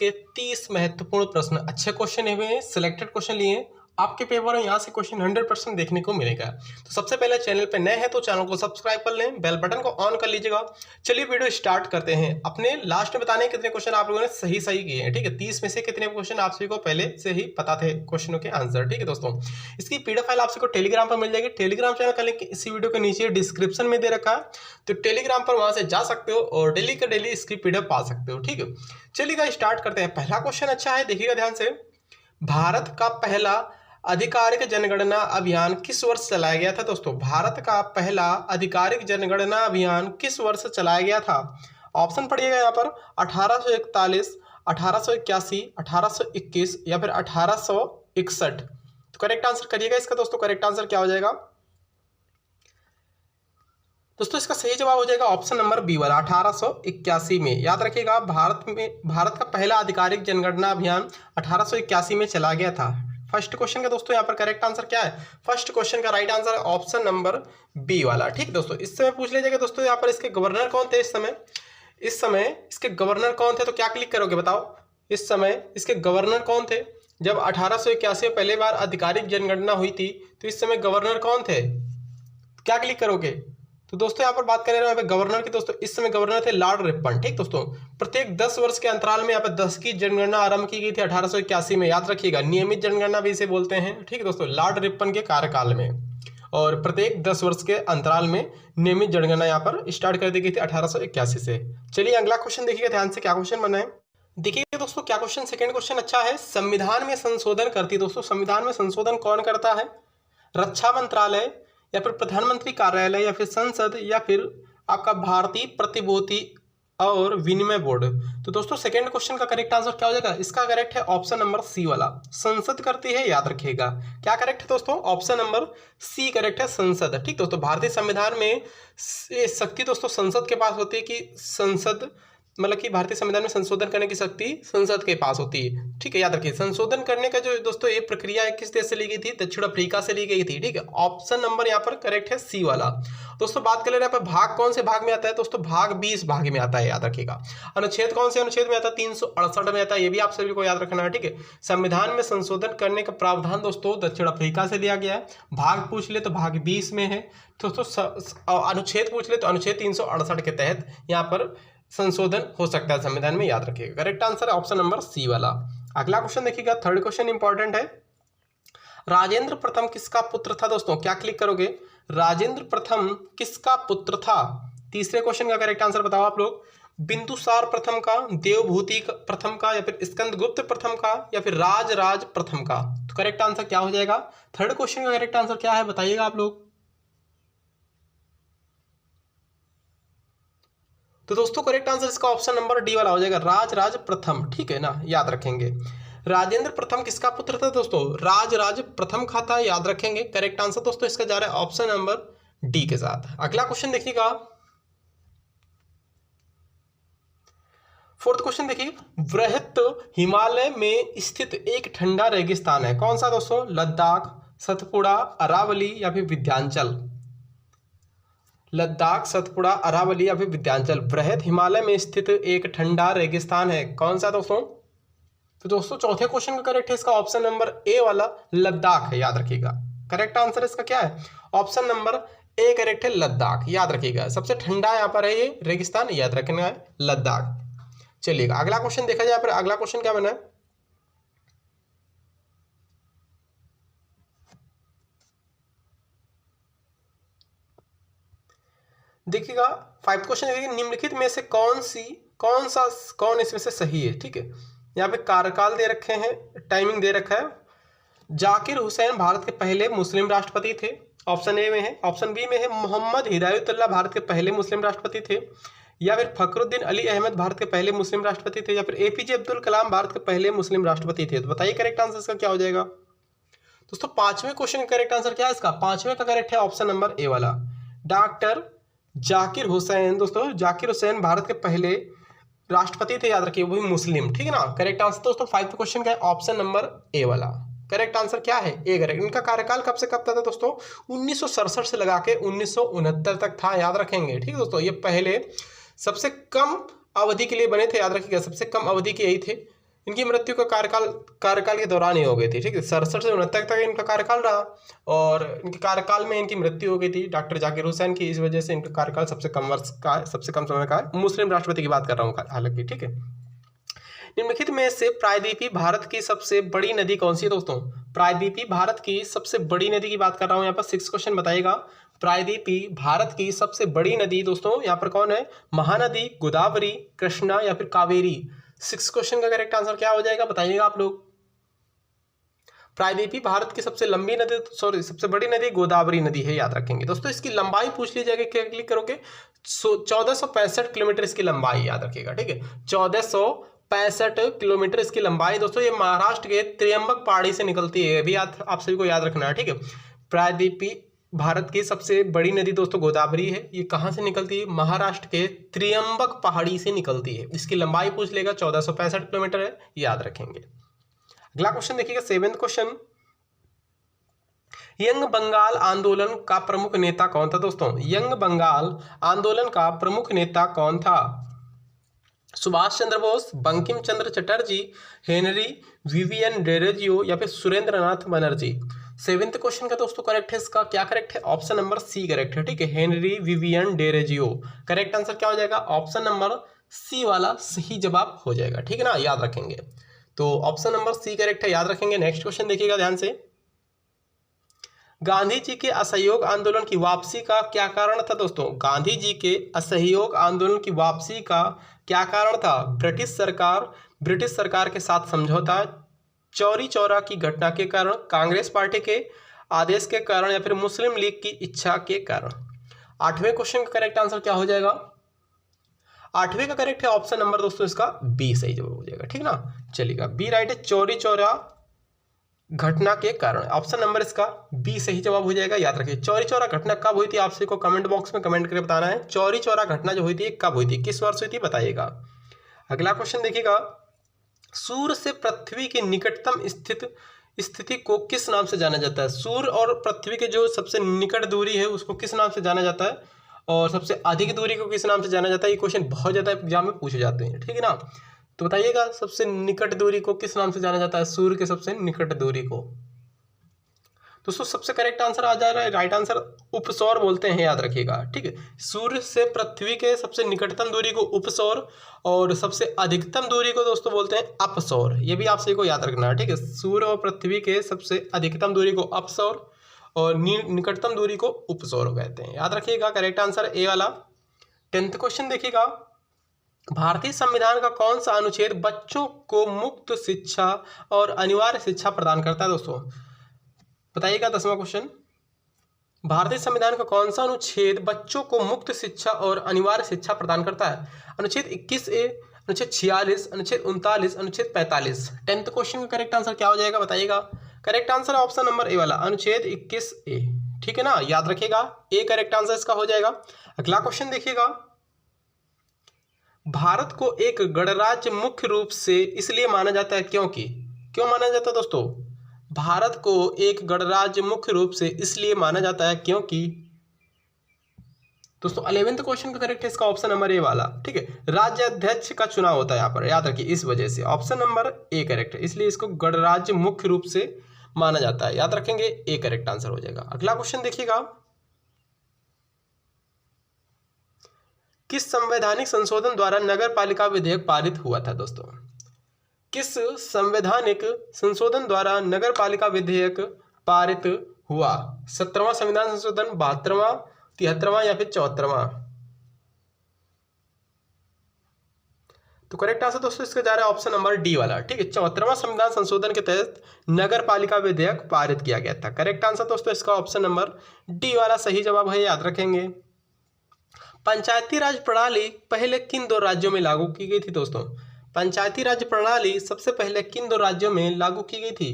के 30 महत्वपूर्ण प्रश्न, अच्छे क्वेश्चन हुए हैं, सिलेक्टेड क्वेश्चन लिए हैं आपके पेपर में। यहाँ से क्वेश्चन 100% देखने को मिलेगा। तो सबसे पहले चैनल पे नए हैं तो चैनल को सब्सक्राइब कर लें, बेल बटन को ऑन कर लीजिएगा। चलिए वीडियो स्टार्ट करते हैं। अपने लास्ट में बताने कितने क्वेश्चन आप लोगों ने सही किए हैं, ठीक है। 30 में से कितने क्वेश्चन आप सभी को पहले से ही पता थे क्वेश्चनों के आंसर, ठीक है दोस्तों। इसकी पीडीएफ फाइल आप सभी को टेलीग्राम पर मिल जाएगी। टेलीग्राम चैनल का लिंक इसी वीडियो के नीचे डिस्क्रिप्शन में दे रखा है, तो टेलीग्राम पर वहां से जा सकते हो और डेली का डेली इसकी पीडीएफ पा सकते हो, ठीक है। चलिएगा स्टार्ट करते हैं। पहला क्वेश्चन अच्छा है, देखिएगा ध्यान से। भारत का पहला आधिकारिक जनगणना अभियान किस वर्ष चलाया गया था दोस्तों? भारत का पहला आधिकारिक जनगणना अभियान किस वर्ष चलाया गया था? ऑप्शन पढ़िएगा यहाँ पर 1841, 1881, 1821 या फिर 1861। तो करेक्ट आंसर करिएगा इसका दोस्तों। करेक्ट आंसर क्या हो जाएगा दोस्तों? इसका सही जवाब हो जाएगा ऑप्शन नंबर बी वाला, 1881 में। याद रखिएगा, भारत का पहला आधिकारिक जनगणना अभियान 1881 में चला गया था। फर्स्ट क्वेश्चन का दोस्तों यहाँ पर करेक्ट आंसर क्या है? फर्स्ट क्वेश्चन का राइट आंसर है ऑप्शन नंबर बी वाला, ठीक दोस्तों। इस समय पूछ लीजिएगा दोस्तों, यहाँ पर इसके गवर्नर कौन थे इस समय इसके गवर्नर कौन थे? तो क्या क्लिक करोगे बताओ? इस समय इसके गवर्नर कौन थे? जब 1881 में पहली बार आधिकारिक जनगणना हुई थी तो इस समय गवर्नर कौन थे? क्या क्लिक करोगे? तो दोस्तों यहाँ पर बात करें यहाँ पे गवर्नर की, दोस्तों इस समय गवर्नर थे लॉर्ड रिपन, ठीक दोस्तों। प्रत्येक 10 वर्ष के अंतराल में यहाँ पे 10 की जनगणना आरंभ की गई थी 1881 में। याद रखिएगा, नियमित जनगणना भी इसे बोलते हैं, ठीक है दोस्तों, लॉर्ड रिपन के कार्यकाल में। और प्रत्येक 10 वर्ष के अंतराल में नियमित जनगणना यहाँ पर स्टार्ट कर दी गई थी 1881 से। चलिए अगला क्वेश्चन देखिएगा ध्यान से, क्या क्वेश्चन बना है देखिए दोस्तों। क्या क्वेश्चन? सेकेंड क्वेश्चन अच्छा है। संविधान में संशोधन करती है दोस्तों, संविधान में संशोधन कौन करता है? रक्षा मंत्रालय या फिर प्रधानमंत्री कार्यालय या फिर संसद या फिर आपका भारतीय प्रतिभूति और विनिमय बोर्ड? तो दोस्तों सेकंड क्वेश्चन का करेक्ट आंसर क्या हो जाएगा? इसका करेक्ट है ऑप्शन नंबर सी वाला, संसद करती है। याद रखिएगा क्या करेक्ट है दोस्तों? ऑप्शन नंबर सी करेक्ट है, संसद, ठीक दोस्तों। भारतीय संविधान में शक्ति दोस्तों संसद के पास होती है कि संसद मतलब कि भारतीय संविधान में संशोधन करने की शक्ति संसद के पास होती है, ठीक है। याद रखिए, संशोधन करने का जो दोस्तों ये प्रक्रिया है किस देश से ली गई थी? दक्षिण अफ्रीका से ली गई थी, ठीक है। ऑप्शन नंबर यहाँ पर करेक्ट है सी वाला। दोस्तों बात कर ले रहे हैं भाग कौन से भाग में आता है दोस्तों? भाग 20 भाग में आता है, याद रखिएगा। अनुच्छेद कौन से अनुच्छेद में आता है? 368 में आता है, ये भी आप सभी को याद रखना है, ठीक है। संविधान में संशोधन करने का प्रावधान दोस्तों दक्षिण अफ्रीका से लिया गया है। भाग पूछ ले तो भाग 20 में है दोस्तों। अनुच्छेद पूछ ले तो अनुच्छेद 368 के तहत यहाँ पर संशोधन हो सकता है संविधान में, याद रखिएगा। करेक्ट आंसर है ऑप्शन नंबर सी वाला। अगला क्वेश्चन देखिएगा, थर्ड क्वेश्चन इंपॉर्टेंट है। राजेंद्र प्रथम किसका पुत्र था दोस्तों? क्या क्लिक करोगे? राजेंद्र प्रथम किसका पुत्र था? तीसरे क्वेश्चन का करेक्ट आंसर बताओ आप लोग। बिंदुसार प्रथम का, देवभूति प्रथम का या फिर स्कंदगुप्त प्रथम का या फिर राजराज प्रथम का? तो करेक्ट आंसर क्या हो जाएगा? थर्ड क्वेश्चन का करेक्ट आंसर क्या है बताइएगा आप लोग। तो दोस्तों करेक्ट आंसर इसका ऑप्शन नंबर डी वाला हो जाएगा, राजराज प्रथम, ठीक है ना, याद रखेंगे। राजेंद्र प्रथम किसका पुत्र था दोस्तों? राजराज प्रथम का था, याद रखेंगे। करेक्ट आंसर दोस्तों इसका जा रहा है ऑप्शन नंबर डी के साथ। अगला क्वेश्चन देखिएगा, फोर्थ क्वेश्चन देखिए। वृहत हिमालय में स्थित एक ठंडा रेगिस्तान है, कौन सा दोस्तों? लद्दाख, सतपुड़ा, अरावली या फिर विंध्याचल? लद्दाख, सतपुड़ा, अरावली या फिर विंध्याचल? वृहत हिमालय में स्थित एक ठंडा रेगिस्तान है, कौन सा दोस्तों? तो दोस्तों चौथे क्वेश्चन का करेक्ट है इसका ऑप्शन नंबर ए वाला, लद्दाख है, याद रखिएगा। करेक्ट आंसर इसका क्या है? ऑप्शन नंबर ए करेक्ट है, लद्दाख, याद रखिएगा। सबसे ठंडा यहाँ पर है ये रेगिस्तान, याद रखना है, लद्दाख। चलिएगा अगला क्वेश्चन देखा जाए, पर अगला क्वेश्चन क्या बना है देखिएगा। 5 क्वेश्चन देखिए, निम्नलिखित में से कौन इसमें से सही है, ठीक है। यहाँ पे कार्यकाल दे रखे हैं, टाइमिंग दे रखा है। जाकिर हुसैन भारत के पहले मुस्लिम राष्ट्रपति थे, ऑप्शन ए में है। ऑप्शन बी में है मोहम्मद हिदायतुल्लाह भारत के पहले मुस्लिम राष्ट्रपति थे, या फिर फखरुद्दीन अली अहमद भारत के पहले मुस्लिम राष्ट्रपति थे, या फिर एपीजे अब्दुल कलाम भारत के पहले मुस्लिम राष्ट्रपति थे। तो बताइए करेक्ट आंसर इसका क्या हो जाएगा दोस्तों? पांचवें क्वेश्चन का करेक्ट आंसर क्या है इसका? पांचवें का करेक्ट है ऑप्शन नंबर ए वाला, डॉक्टर जाकिर हुसैन। दोस्तों जाकिर हुसैन भारत के पहले राष्ट्रपति थे, याद रखिए, वो भी मुस्लिम, ठीक है ना। करेक्ट आंसर दोस्तों 5th क्वेश्चन का है ऑप्शन नंबर ए वाला। करेक्ट आंसर क्या है? A correct. इनका कार्यकाल कब से कब तक था दोस्तों? 1967 से लगा के 1969 तक था, याद रखेंगे, ठीक है दोस्तों। ये पहले सबसे कम अवधि के लिए बने थे, याद रखिएगा, सबसे कम अवधि के यही थे। इनकी मृत्यु का कार्यकाल के दौरान ही हो गई थी। ठीक है, 67 से 69 तक इनका कार्यकाल रहा और इनके कार्यकाल में इनकी मृत्यु हो गई थी डॉक्टर जाकिर हुसैन की। इस वजह से इनका कार्यकाल सबसे कम वर्ष का, सबसे कम समय का है। मुस्लिम राष्ट्रपति की बात कर रहा हूँ हालांकि। ठीक है, निम्नलिखित में से प्रायद्वीपी भारत की सबसे बड़ी नदी कौन सी है दोस्तों? प्रायद्वीपी भारत की सबसे बड़ी नदी की बात कर रहा हूँ यहाँ पर। 6 क्वेश्चन बताइएगा। प्रायद्वीपी भारत की सबसे बड़ी नदी दोस्तों यहाँ पर कौन है? महानदी, गोदावरी, कृष्णा या फिर कावेरी। 6 क्वेश्चन का करेक्ट आंसर क्या हो जाएगा बताइएगा आप लोग। प्रायद्वीपी भारत की सबसे लंबी नदी, सॉरी सबसे बड़ी नदी गोदावरी नदी है, याद रखेंगे दोस्तों। इसकी लंबाई पूछ ली जाएगी, क्या क्लिक करोगे? 1465 किलोमीटर इसकी लंबाई, याद रखिएगा। ठीक है, 1465 किलोमीटर इसकी लंबाई दोस्तों। ये महाराष्ट्र के त्र्यंबक पहाड़ी से निकलती है, अभी आप सभी को याद रखना है। ठीक है, प्रायद्वीपी भारत की सबसे बड़ी नदी दोस्तों गोदावरी है। ये कहाँ से निकलती है? महाराष्ट्र के त्र्यंबक पहाड़ी से निकलती है। इसकी लंबाई पूछ लेगा, 1465 किलोमीटर है, याद रखेंगे। अगला क्वेश्चन देखिएगा, 7वां क्वेश्चन। यंग बंगाल आंदोलन का प्रमुख नेता कौन था दोस्तों? यंग बंगाल आंदोलन का प्रमुख नेता कौन था? Subhash Chandra Bose, Bankim Chandra Chatterjee, Henry Vivian Derozio या फिर सुरेंद्रनाथ बनर्जी। 7वां क्वेश्चन का दोस्तों करेक्ट है, इसका क्या करेक्ट है? ऑप्शन नंबर सी करेक्ट है। ठीक है, Henry Vivian Derozio. Correct answer क्या हो जाएगा? ऑप्शन नंबर सी वाला सही जवाब हो जाएगा। ठीक है ना, याद रखेंगे। तो ऑप्शन नंबर सी करेक्ट है, याद रखेंगे। नेक्स्ट क्वेश्चन देखिएगा ध्यान से। गांधी जी के असहयोग आंदोलन की वापसी का क्या कारण था दोस्तों? गांधी जी के असहयोग आंदोलन की वापसी का क्या कारण था? ब्रिटिश सरकार के साथ समझौता, चौरी चौरा की घटना के कारण, कांग्रेस पार्टी के आदेश के कारण या फिर मुस्लिम लीग की इच्छा के कारण। 8वें क्वेश्चन का करेक्ट आंसर क्या हो जाएगा? 8वें का करेक्ट है ऑप्शन नंबर दोस्तों इसका बी सही जवाब हो जाएगा। ठीक ना, चलिएगा, बी राइट है, चौरी चौरा घटना के कारण। ऑप्शन नंबर इसका बी सही जवाब हो जाएगा, याद रखिए। चौरी चौरा घटना कब हुई थी? आपसे को कमेंट बॉक्स में कमेंट करके बताना है। चौरी चौरा घटना जो हुई थी कब हुई थी, किस वर्ष हुई थी, बताइएगा। अगला क्वेश्चन देखिएगा, सूर्य से पृथ्वी की निकटतम स्थिति को किस नाम से जाना जाता है? सूर्य और पृथ्वी के जो सबसे निकट दूरी है उसको किस नाम से जाना जाता है, और सबसे अधिक दूरी को किस नाम से जाना जाता है? ये क्वेश्चन बहुत ज्यादा एग्जाम में पूछे जाते हैं। ठीक है ना, तो बताइएगा सबसे निकट दूरी को किस नाम से जाना जाता है? सूर्य के सबसे निकट दूरी को दोस्तों सबसे करेक्ट आंसर आ जा रहा है, राइट आंसर उपसौर बोलते हैं, याद रखिएगा। ठीक है, सूर्य से पृथ्वी के सबसे निकटतम दूरी को उपसौर और सबसे अधिकतम दूरी को दोस्तों बोलते हैं अपसौर। ये भी आप सभी को याद रखना है। ठीक है, सूर्य और पृथ्वी के सबसे अधिकतम दूरी को अपसौर और निकटतम दूरी को उपसौर कहते हैं, याद रखिएगा। करेक्ट आंसर ए वाला। 10th क्वेश्चन देखिएगा, भारतीय संविधान का कौन सा अनुच्छेद बच्चों को मुक्त शिक्षा और अनिवार्य शिक्षा प्रदान करता है दोस्तों? बताइएगा। 10वां क्वेश्चन, भारतीय संविधान का कौन सा अनुच्छेद बच्चों को मुक्त शिक्षा और अनिवार्य शिक्षा प्रदान करता है? अनुच्छेद 21A, अनुच्छेद 46, अनुच्छेद 39, अनुच्छेद 45। 10th क्वेश्चन का करेक्ट आंसर क्या हो जाएगा बताइएगा। करेक्ट आंसर है ऑप्शन नंबर ए वाला, अनुच्छेद 21A। ठीक है ना, याद रखिएगा, ए करेक्ट आंसर इसका हो जाएगा। अगला क्वेश्चन देखिएगा, भारत को एक गणराज्य मुख्य रूप से इसलिए माना जाता है क्योंकि, क्यों माना जाता है दोस्तों? भारत को एक गणराज्य मुख्य रूप से इसलिए माना जाता है क्योंकि दोस्तों 11th क्वेश्चन का करेक्ट है इसका ऑप्शन नंबर ए वाला। ठीक है, राज्य अध्यक्ष का चुनाव होता है यहाँ पर, याद रखिए, इस वजह से ऑप्शन नंबर ए करेक्ट है, इसलिए इसको गणराज्य मुख्य रूप से माना जाता है, याद रखेंगे, ए करेक्ट आंसर हो जाएगा। अगला क्वेश्चन देखिएगा, किस संवैधानिक संशोधन द्वारा नगर पालिका विधेयक पारित हुआ था दोस्तों? किस संवैधानिक संशोधन द्वारा नगर पालिका विधेयक पारित हुआ? 17वां संविधान संशोधन, 72वां, 73वां या फिर 74वां? तो करेक्ट आंसर दोस्तों इसका जा रहा है ऑप्शन नंबर डी वाला। ठीक है, 74वां संविधान संशोधन के तहत नगर पालिका विधेयक पारित किया गया था। करेक्ट आंसर दोस्तों इसका ऑप्शन नंबर डी वाला सही जवाब है, याद रखेंगे। पंचायती राज प्रणाली पहले किन 2 राज्यों में लागू की गई थी दोस्तों? पंचायती राज प्रणाली सबसे पहले किन 2 राज्यों में लागू की गई थी?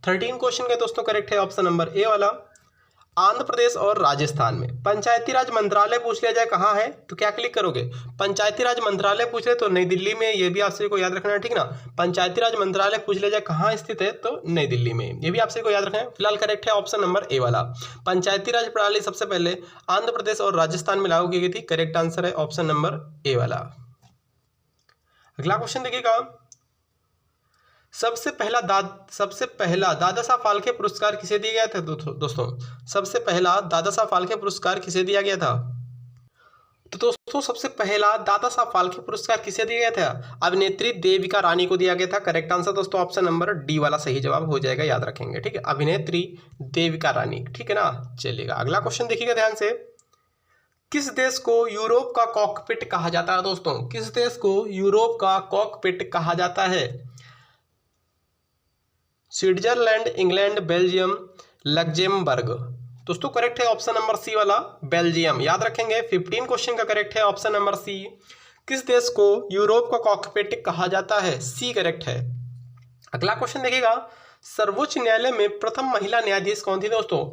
13 क्वेश्चन का दोस्तों करेक्ट है ऑप्शन नंबर ए वाला, आंध्र प्रदेश और राजस्थान में। पंचायती राज मंत्रालय पूछ लिया जाए कहाँ है तो क्या क्लिक करोगे? पंचायती राज मंत्रालय पूछ ले तो नई दिल्ली में, ये भी आप सभी को याद रखना है। ठीक ना, पंचायती राज मंत्रालय पूछ लिया जाए कहाँ स्थित है तो नई दिल्ली में, ये भी आप सभी को याद रखना है। फिलहाल करेक्ट है ऑप्शन नंबर ए वाला, पंचायती राज प्रणाली सबसे पहले आंध्र प्रदेश और राजस्थान में लागू की गई थी। करेक्ट आंसर है ऑप्शन नंबर ए वाला। अगला क्वेश्चन देखिएगा, सबसे पहला दादा साहब फाल्के पुरस्कार किसे दिया गया था दोस्तों? सबसे पहला दादा साहब फाल्के पुरस्कार किसे दिया गया था? तो दोस्तों सबसे पहला दादा साहब फाल्के पुरस्कार किसे दिया गया था? अभिनेत्री देविका रानी को दिया गया था। करेक्ट आंसर दोस्तों ऑप्शन नंबर डी वाला सही जवाब हो जाएगा, याद रखेंगे। ठीक है, अभिनेत्री देविका रानी। ठीक है ना, चलिएगा अगला क्वेश्चन देखिएगा ध्यान से। किस देश को यूरोप का कॉकपिट कहा जाता है दोस्तों? किस देश को यूरोप का कॉकपिट कहा जाता है? Switzerland, England, Belgium, Luxembourg. दोस्तों करेक्ट है ऑप्शन नंबर सी वाला, बेल्जियम। याद रखेंगे 15 क्वेश्चन का करेक्ट है ऑप्शन नंबर सी। किस देश को यूरोप का कॉकपिट कहा जाता है? सी करेक्ट है। अगला क्वेश्चन देखिएगा, सर्वोच्च न्यायालय में प्रथम महिला न्यायाधीश कौन थी दोस्तों?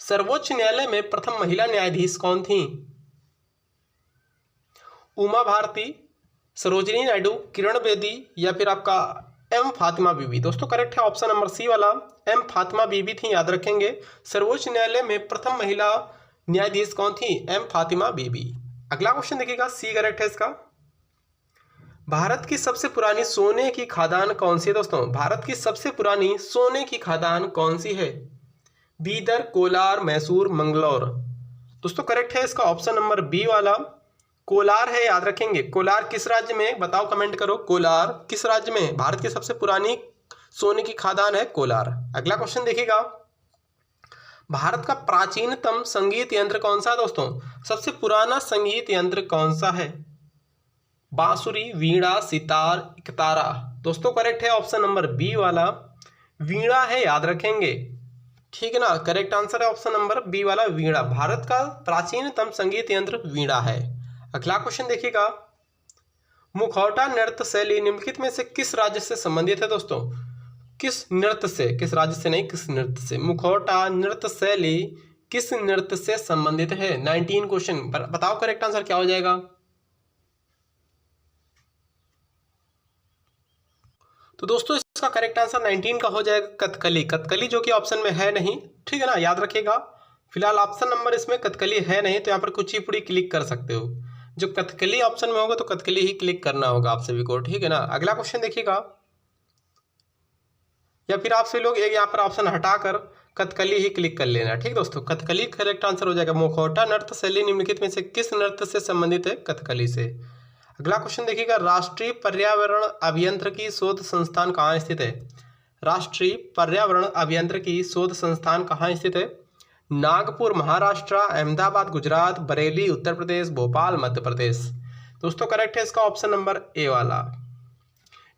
सर्वोच्च न्यायालय में प्रथम महिला न्यायाधीश कौन थी? उमा भारती, सरोजिनी नायडू, किरण बेदी या फिर आपका एम फातिमा बीबी। दोस्तों करेक्ट है ऑप्शन नंबर सी वाला, एम फातिमा बीबी थी, याद रखेंगे। सर्वोच्च न्यायालय में प्रथम महिला न्यायाधीश कौन थी? एम फातिमा बीबी। अगला क्वेश्चन देखिएगा, सी करेक्ट है इसका। भारत की सबसे पुरानी सोने की खादान कौन सी है दोस्तों? भारत की सबसे पुरानी सोने की खादान कौन सी है? बीदर, कोलार, मैसूर, मंगलौर। दोस्तों करेक्ट है इसका ऑप्शन नंबर बी वाला, कोलार है, याद रखेंगे। कोलार किस राज्य में, बताओ कमेंट करो, कोलार किस राज्य में भारत की सबसे पुरानी सोने की खादान है? कोलार। अगला क्वेश्चन देखिएगा, भारत का प्राचीनतम संगीत यंत्र कौन सा है दोस्तों? सबसे पुराना संगीत यंत्र कौन सा है? बांसुरी, वीणा, सितार, इकतारा। दोस्तों करेक्ट है ऑप्शन नंबर बी वाला, वीणा है, याद रखेंगे। ठीक है ना, करेक्ट आंसर है ऑप्शन नंबर बी वाला, वीणा। भारत का प्राचीनतम संगीत यंत्र वीणा है। अगला क्वेश्चन देखिएगा, मुखौटा नृत्य शैली निम्नलिखित में से किस राज्य से संबंधित है दोस्तों? किस नृत्य से, किस राज्य से नहीं, किस नृत्य से। मुखौटा नृत्य शैली किस नृत्य से संबंधित है? 19 क्वेश्चन, बताओ करेक्ट आंसर क्या हो जाएगा? तो दोस्तों इसका करेक्ट आंसर 19 का हो जाएगा कथकली। कथकली जो कि ऑप्शन में है नहीं, ठीक है ना, याद रखिएगा। फिलहाल ऑप्शन नंबर इसमें कथकली है नहीं, तो यहाँ पर कुचिपुड़ी क्लिक कर सकते हो। जो कथकली ऑप्शन में होगा तो कथकली ही क्लिक करना होगा आप सभी को, ठीक है ना। अगला क्वेश्चन देखिएगा, या फिर आप सभी लोग एक यहाँ पर ऑप्शन हटाकर कथकली ही क्लिक कर लेना, ठीक दोस्तों। कथकली करेक्ट आंसर हो जाएगा। मुखौटा नृत्य शैली निम्नलिखित में से किस नृत्य से संबंधित है? कथकली से। अगला क्वेश्चन देखिएगा, राष्ट्रीय पर्यावरण अभियांत्रिकी शोध संस्थान कहाँ स्थित है? राष्ट्रीय पर्यावरण अभियांत्रिकी शोध संस्थान कहाँ स्थित है? नागपुर महाराष्ट्र, अहमदाबाद गुजरात, बरेली उत्तर प्रदेश, भोपाल मध्य प्रदेश। दोस्तों करेक्ट है इसका ऑप्शन नंबर ए वाला,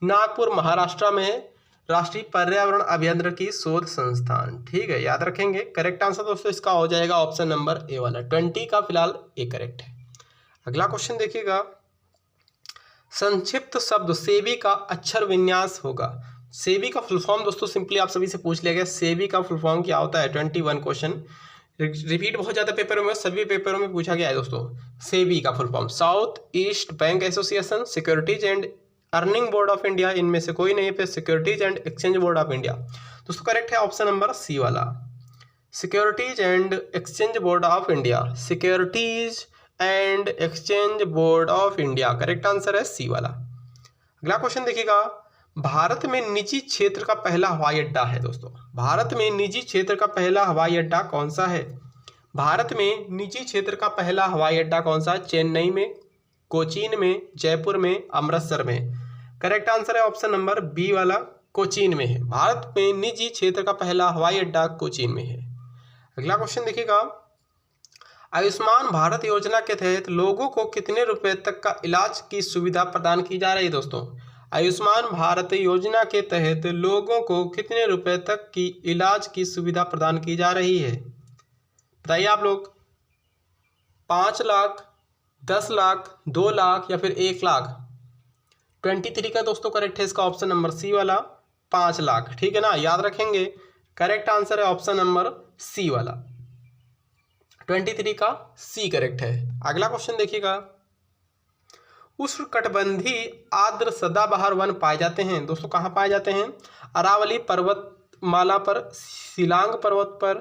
नागपुर महाराष्ट्र में राष्ट्रीय पर्यावरण अभियांत्रिकी शोध संस्थान, ठीक है, याद रखेंगे। करेक्ट आंसर दोस्तों इसका हो जाएगा ऑप्शन नंबर ए वाला, 20 का फिलहाल ए करेक्ट है। अगला क्वेश्चन देखिएगा, संक्षिप्त शब्द सेबी का अक्षर विन्यास होगा। सेबी का फुल फॉर्म दोस्तों सिंपली आप सभी से पूछ लिया गया, सेबी का फुल फॉर्म क्या होता है? 21 क्वेश्चन रिपीट बहुत ज़्यादा पेपरों में, सभी पेपरों में पूछा गया है दोस्तों। सेबी का full form south east bank association, securities and earning board of India, इनमें से कोई नहीं है, फिर securities and exchange board of India. दोस्तों करेक्ट है ऑप्शन नंबर सी वाला, securities and exchange board of India, securities and exchange board of India, correct answer है सी वाला। अगला क्वेश्चन देखिएगा, भारत में निजी क्षेत्र का पहला हवाई अड्डा है दोस्तों। भारत में निजी क्षेत्र का पहला हवाई अड्डा कौन सा है? भारत में निजी क्षेत्र का पहला हवाई अड्डा कौन सा है? चेन्नई में, कोचीन में, जयपुर में, अमृतसर में। करेक्ट आंसर है ऑप्शन नंबर बी वाला, कोचीन में है। भारत में निजी क्षेत्र का पहला हवाई अड्डा कोचीन में है। अगला क्वेश्चन देखिएगा, आयुष्मान भारत योजना के तहत लोगों को कितने रुपए तक का इलाज की सुविधा प्रदान की जा रही है दोस्तों? आयुष्मान भारत योजना के तहत लोगों को कितने रुपए तक की इलाज की सुविधा प्रदान की जा रही है? बताइए आप लोग, 5 लाख, 10 लाख, 2 लाख या फिर 1 लाख? 23 का दोस्तों करेक्ट है इसका ऑप्शन नंबर सी वाला, 5 लाख, ठीक है ना, याद रखेंगे। करेक्ट आंसर है ऑप्शन नंबर सी वाला, 23 का सी करेक्ट है। अगला क्वेश्चन देखिएगा, उष्णकटिबंधीय आर्द्र सदाबहार वन पाए जाते हैं दोस्तों, कहाँ पाए जाते हैं? अरावली पर्वतमाला पर, शिलांग पर्वत पर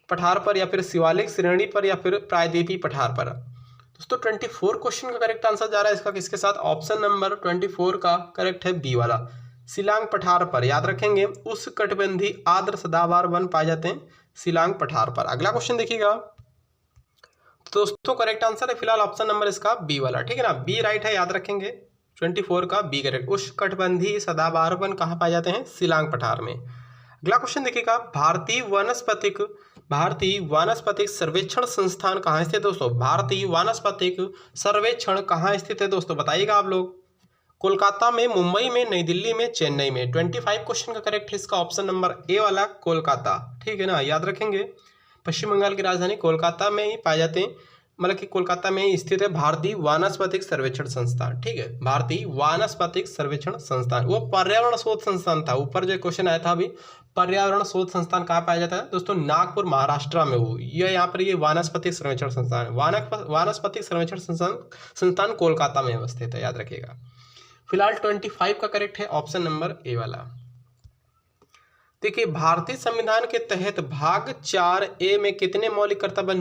पठार पर, या फिर शिवालिक श्रेणी पर, या फिर प्रायद्वीपीय पठार पर। दोस्तों 24 क्वेश्चन का करेक्ट आंसर जा रहा है इसका किसके साथ, ऑप्शन नंबर 24 का करेक्ट है बी वाला, शिलांग पठार पर। याद रखेंगे उस कटिबंधी आर्द्र सदाबहार वन पाए जाते हैं शिलांग पठार पर। अगला क्वेश्चन देखिएगा, तो दोस्तों करेक्ट आंसर है फिलहाल ऑप्शन नंबर इसका बी वाला, ठीक है ना, बी राइट है। याद रखेंगे 24 का बी करेक्ट। उष्णकटिबंधीय सदाबहार वन कहाँ पाए जाते हैं, शिलांग पठार में। अगला क्वेश्चन देखिएगा, भारतीय वानस्पतिक सर्वेक्षण संस्थान कहाँ स्थित है दोस्तों, भारतीय वानस्पतिक सर्वेक्षण कहाँ स्थित है दोस्तों, बताइएगा आप लोग। कोलकाता में, मुंबई में, नई दिल्ली में, चेन्नई में। 25 क्वेश्चन का करेक्ट है इसका ऑप्शन नंबर ए वाला, कोलकाता, ठीक है ना। याद रखेंगे पश्चिम बंगाल की राजधानी कोलकाता में ही पाए जाते हैं, मतलब कि कोलकाता में ही स्थित है भारतीय वानस्पतिक सर्वेक्षण संस्थान, ठीक है, भारतीय वानस्पतिक सर्वेक्षण संस्थान। वो पर्यावरण शोध संस्थान था, ऊपर जो क्वेश्चन आया था अभी, पर्यावरण शोध संस्थान कहाँ पाया जाता है दोस्तों, नागपुर महाराष्ट्र में। वो ये यहाँ पर ये वानस्पतिक सर्वेक्षण संस्थान, वानस्पतिक सर्वेक्षण संस्थान कोलकाता में अवस्थित है, याद रखिएगा। फिलहाल 25 का करेक्ट है ऑप्शन नंबर ए वाला। देखिए भारतीय संविधान के तहत भाग 4A में कितने मौलिक कर्तव्य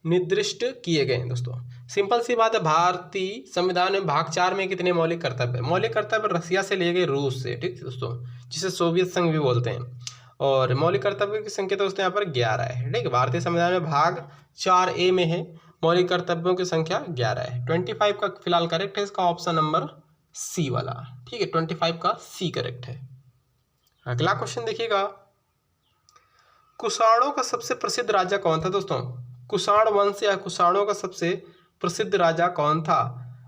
निर्दिष्ट किए गए हैं दोस्तों, सिंपल सी बात है, भारतीय संविधान में भाग 4 में कितने मौलिक कर्तव्य, मौलिक कर्तव्य रसिया से लिए गए रूस से, ठीक है दोस्तों, जिसे सोवियत संघ भी बोलते हैं। और मौलिक कर्तव्य की संख्या दोस्तों यहाँ पर 11 है, ठीक है, भारतीय संविधान में भाग 4A में है, मौलिक कर्तव्यों की संख्या 11 है। 25 का फिलहाल करेक्ट है इसका ऑप्शन नंबर सी वाला, ठीक है, 25 का सी करेक्ट है। अगला क्वेश्चन देखिएगा, कुषाणों का सबसे प्रसिद्ध राजा कौन था दोस्तों, कुषाण वंश या कुषाणों का सबसे प्रसिद्ध राजा कौन था,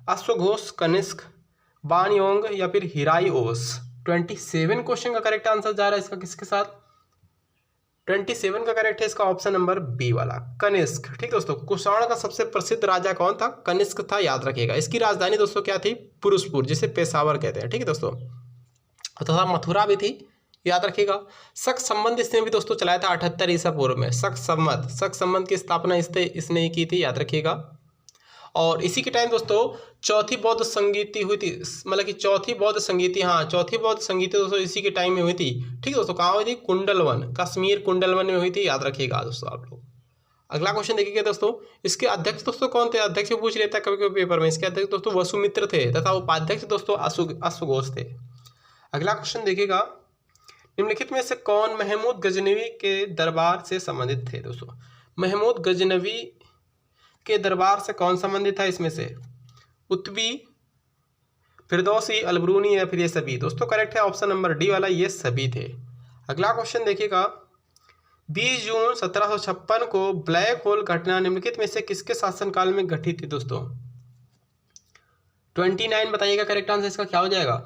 अश्वघोष, कनिष्क, बाणयोंग या फिर हिराइओस। 27 क्वेश्चन का करेक्ट आंसर जा रहा है इसका किसके साथ, 27 का करेक्ट है इसका ऑप्शन नंबर बी वाला, कनिष्क, ठीक दोस्तों। कुषाण का सबसे प्रसिद्ध राजा कौन था, कनिष्क था, याद रखिएगा। इसकी राजधानी दोस्तों क्या थी, पुरुषपुर, जिसे पेशावर कहते हैं, ठीक है दोस्तों, तथा मथुरा भी थी, याद रखिएगा। शक संबंध इसने भी दोस्तों चलाया था 78 ईसा पूर्व में, शक संबंध की स्थापना इसने ही की थी, याद रखिएगा। और इसी के टाइम दोस्तों चौथी बौद्ध संगीति हुई थी, मतलब कि चौथी बौद्ध संगीति, हाँ चौथी बौद्ध संगीति दोस्तों इसी के टाइम में हुई थी, ठीक है दोस्तों। कहाँ हुई थी, कुंडलवन, कश्मीर कुंडलवन में हुई थी, याद रखिएगा दोस्तों आप लोग। अगला क्वेश्चन देखिएगा दोस्तों, इसके अध्यक्ष दोस्तों कौन थे, अध्यक्ष पूछ लेता है कभी कभी पेपर में, इसके अध्यक्ष दोस्तों वसुमित्र थे तथा उपाध्यक्ष दोस्तों अश्वघोष थे। अगला क्वेश्चन देखिएगा, निम्नलिखित में से कौन महमूद गजनवी के दरबार से संबंधित थे दोस्तों, महमूद गजनवी के दरबार से कौन संबंधित है, इसमें से उत्बी, फिरदौसी, अलबरूनी या फिर ये सभी दोस्तों, करेक्ट है ऑप्शन नंबर डी वाला, ये सभी थे। अगला क्वेश्चन देखिएगा, 20 जून 1756 को ब्लैक होल घटना निम्नलिखित में से किसके शासनकाल में घटित थी दोस्तों, 29 बताइएगा करेक्ट आंसर इसका क्या हो जाएगा।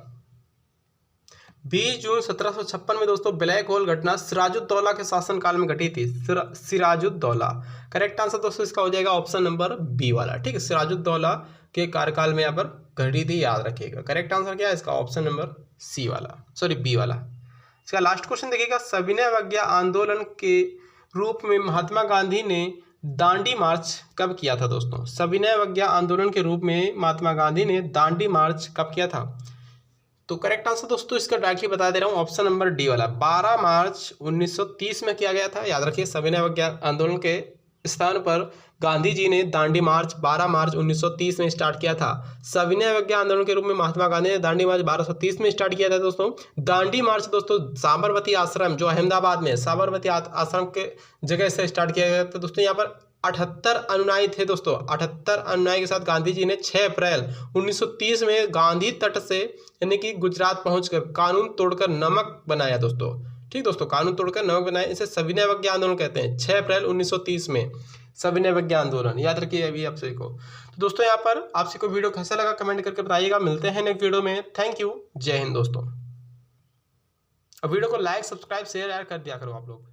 20 जून 1756 में दोस्तों ब्लैक होल घटना सिराजुद्दौला के शासनकाल में घटी थी, सिराजुद्दौला, करेक्ट आंसर दोस्तों इसका हो जाएगा ऑप्शन नंबर बी वाला, ठीक है, सिराजुद्दौला के कार्यकाल में यहाँ पर घटी थी, याद रखिएगा। करेक्ट आंसर क्या है इसका ऑप्शन नंबर सी वाला, सॉरी बी वाला। इसका लास्ट क्वेश्चन देखिएगा, सविनय अवज्ञा आंदोलन के रूप में महात्मा गांधी ने दांडी मार्च कब किया था दोस्तों, सविनय अवज्ञा आंदोलन के रूप में महात्मा गांधी ने दांडी मार्च कब किया था, तो करेक्ट आंसर दोस्तों इसका डायरेक्टली बता दे रहा हूँ, ऑप्शन नंबर डी वाला, 12 मार्च 1930 में किया गया था, याद रखिए। सविनय अवज्ञा आंदोलन के स्थान पर गांधी जी ने दांडी मार्च 12 मार्च 1930 में स्टार्ट किया था। सविनय अवज्ञा आंदोलन के रूप में महात्मा गांधी ने दांडी मार्च 1230 में स्टार्ट किया था दोस्तों। दांडी मार्च दोस्तों साबरमती आश्रम जो अहमदाबाद में, साबरमती आश्रम के जगह से स्टार्ट किया गया था दोस्तों। यहाँ पर 78 अनुयायी थे दोस्तों। 78 अनुयायी के साथ गांधी जी ने 6 अप्रैल 1930 में गांधी तट से यानी कि गुजरात पहुंचकर कानून तोड़कर नमक बनाया दोस्तों। ठीक दोस्तों, कानून तोड़कर नमक बनाया, इसे सविनय अवज्ञा आंदोलन कहते हैं। 6 अप्रैल 1930 में सविनय अवज्ञा आंदोलन, याद रखिए अभी आप सभी को। तो दोस्तों यहाँ पर आपसे को वीडियो कैसा लगा कमेंट करके बताइएगा। मिलते हैं नेक्स्ट वीडियो में। थैंक यू, जय हिंद दोस्तों। अब वीडियो को लाइक सब्सक्राइब शेयर यार कर दिया करो आप लोग।